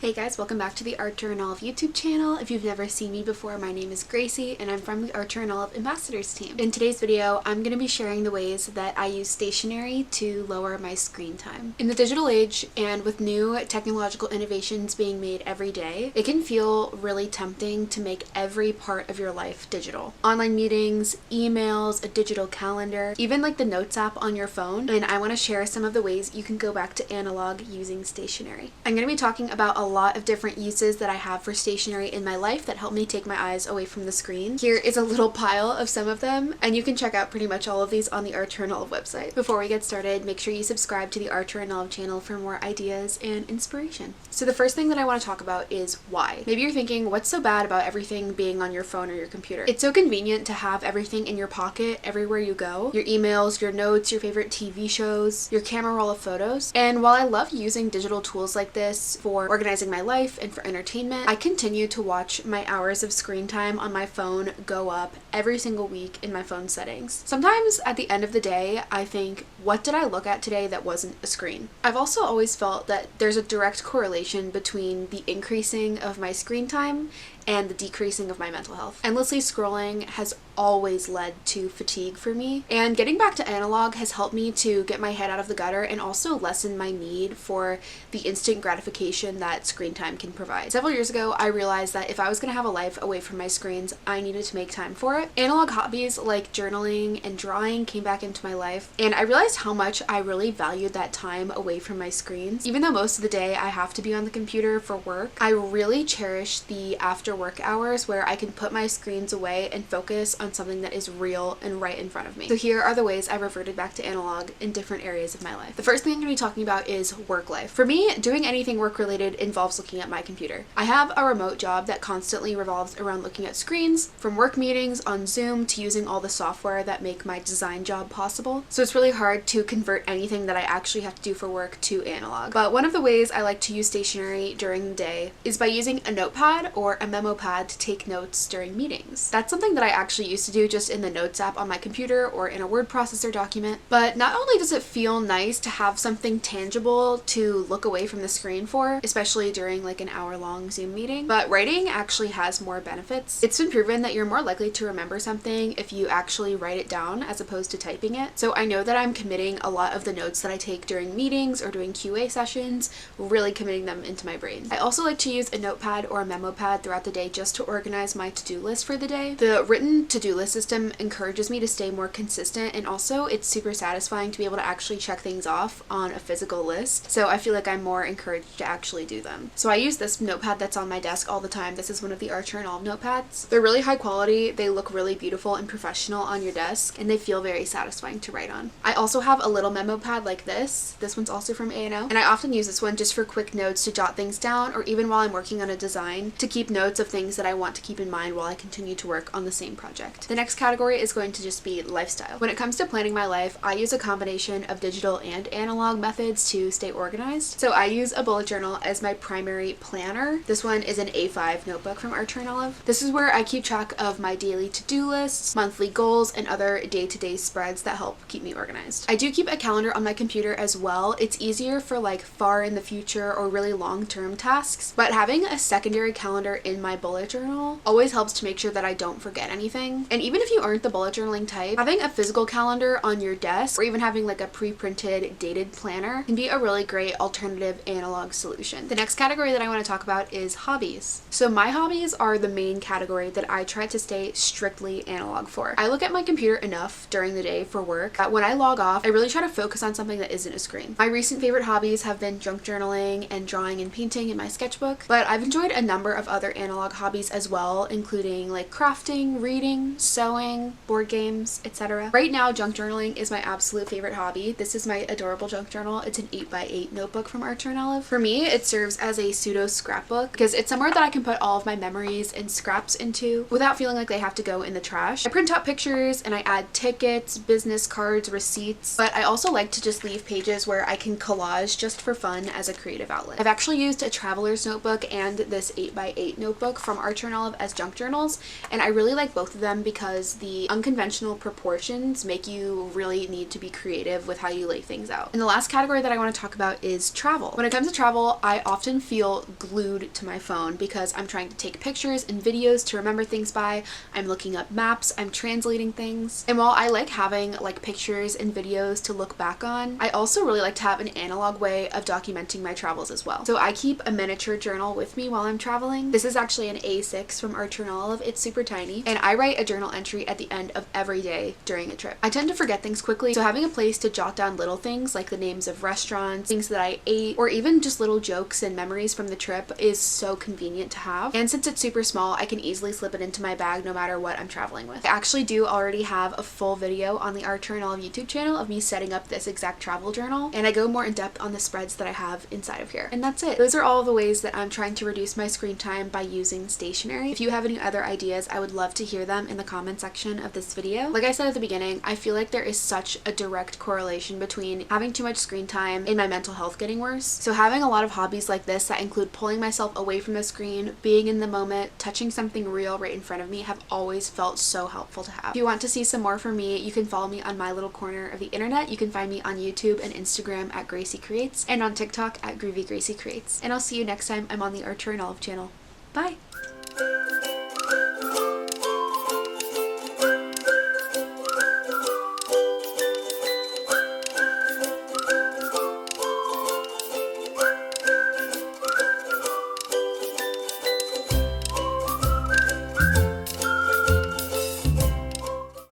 Hey guys, welcome back to the Art Journal of YouTube channel. If you've never seen me before, my name is Gracie and I'm from the Art Journal of Ambassadors team. In today's video, I'm going to be sharing the ways that I use Stationery to lower my screen time. In the digital age and with new technological innovations being made every day, it can feel really tempting to make every part of your life digital. Online meetings, emails, a digital calendar, even like the Notes app on your phone, and I want to share some of the ways you can go back to analog using Stationery. I'm going to be talking about a lot of different uses that I have for Stationery in my life that help me take my eyes away from the screen. Here is a little pile of some of them, and you can check out pretty much all of these on the Art Journal of website. Before we get started, make sure you subscribe to the Art Journal of channel for more ideas and inspiration. So the first thing that I want to talk about is why. Maybe you're thinking, what's so bad about everything being on your phone or your computer? It's so convenient to have everything in your pocket everywhere you go. Your emails, your notes, your favorite TV shows, your camera roll of photos. And while I love using digital tools like this for organizing my life and for entertainment, I continue to watch my hours of screen time on my phone go up every single week in my phone settings. Sometimes at the end of the day, I think, what did I look at today that wasn't a screen? I've also always felt that there's a direct correlation between the increasing of my screen time and the decreasing of my mental health. Endlessly scrolling has always led to fatigue for me, and getting back to analog has helped me to get my head out of the gutter and also lessen my need for the instant gratification that screen time can provide. Several years ago, I realized that if I was going to have a life away from my screens, I needed to make time for it. Analog hobbies like journaling and drawing came back into my life, and I realized how much I really valued that time away from my screens. Even though most of the day I have to be on the computer for work, I really cherish the after work hours where I can put my screens away and focus on something that is real and right in front of me. So here are the ways I reverted back to analog in different areas of my life. The first thing I'm going to be talking about is work life. For me, doing anything work related involves looking at my computer. I have a remote job that constantly revolves around looking at screens, from work meetings on Zoom to using all the software that make my design job possible. So it's really hard to convert anything that I actually have to do for work to analog. But one of the ways I like to use Stationery during the day is by using a notepad or a memo pad to take notes during meetings. That's something that I actually used to do just in the Notes app on my computer or in a word processor document. But not only does it feel nice to have something tangible to look away from the screen for, especially during like an hour-long Zoom meeting, but writing actually has more benefits. It's been proven that you're more likely to remember something if you actually write it down as opposed to typing it. So I know that I'm committing a lot of the notes that I take during meetings or doing QA sessions, really committing them into my brain. I also like to use a notepad or a memo pad throughout the day just to organize my to-do list for the day. The written to-do list system encourages me to stay more consistent, and also it's super satisfying to be able to actually check things off on a physical list, so I feel like I'm more encouraged to actually do them. So I use this notepad that's on my desk all the time. This is one of the Art Journal notepads. They're really high quality, they look really beautiful and professional on your desk, and they feel very satisfying to write on. I also have a little memo pad like this. This one's also from A&O, and I often use this one just for quick notes to jot things down, or even while I'm working on a design to keep notes of things that I want to keep in mind while I continue to work on the same project. The next category is going to just be lifestyle. When it comes to planning my life, I use a combination of digital and analog methods to stay organized. So I use a bullet journal as my primary planner. This one is an A5 notebook from Art Journal of. This is where I keep track of my daily to-do lists, monthly goals, and other day-to-day spreads that help keep me organized. I do keep a calendar on my computer as well. It's easier for like far in the future or really long-term tasks, but having a secondary calendar in my bullet journal always helps to make sure that I don't forget anything. And even if you aren't the bullet journaling type, having a physical calendar on your desk or even having like a pre-printed dated planner can be a really great alternative analog solution. The next category that I want to talk about is hobbies. So my hobbies are the main category that I try to stay strictly analog for. I look at my computer enough during the day for work that when I log off, I really try to focus on something that isn't a screen. My recent favorite hobbies have been junk journaling and drawing and painting in my sketchbook, but I've enjoyed a number of other analog hobbies as well, including like crafting, reading, sewing, board games, etc. Right now, junk journaling is my absolute favorite hobby. This is my adorable junk journal. It's an 8x8 notebook from Art Journal. For me, it serves as a pseudo scrapbook because it's somewhere that I can put all of my memories and scraps into without feeling like they have to go in the trash. I print out pictures and I add tickets, business cards, receipts, but I also like to just leave pages where I can collage just for fun as a creative outlet. I've actually used a traveler's notebook and this 8x8 notebook from Art Journal as junk journals, and I really like both of them them because the unconventional proportions make you really need to be creative with how you lay things out. And the last category that I want to talk about is travel. When it comes to travel, I often feel glued to my phone because I'm trying to take pictures and videos to remember things by. I'm looking up maps, I'm translating things. And while I like having like pictures and videos to look back on, I also really like to have an analog way of documenting my travels as well. So I keep a miniature journal with me while I'm traveling. This is actually an A6 from Art Journal. It's super tiny, and I write a journal entry at the end of every day during a trip. I tend to forget things quickly, so having a place to jot down little things like the names of restaurants, things that I ate, or even just little jokes and memories from the trip is so convenient to have. And since it's super small, I can easily slip it into my bag no matter what I'm traveling with. I actually do already have a full video on the Art Journal YouTube channel of me setting up this exact travel journal, and I go more in depth on the spreads that I have inside of here. And that's it. Those are all the ways that I'm trying to reduce my screen time by using Stationery. If you have any other ideas, I would love to hear them in the comment section of this video. Like I said at the beginning, I feel like there is such a direct correlation between having too much screen time and my mental health getting worse. So having a lot of hobbies like this that include pulling myself away from the screen, being in the moment, touching something real right in front of me have always felt so helpful to have. If you want to see some more from me, you can follow me on my little corner of the internet. You can find me on YouTube and Instagram at Gracie Creates and on TikTok at Groovy Gracie Creates. And I'll see you next time I'm on the Art Journal channel. Bye!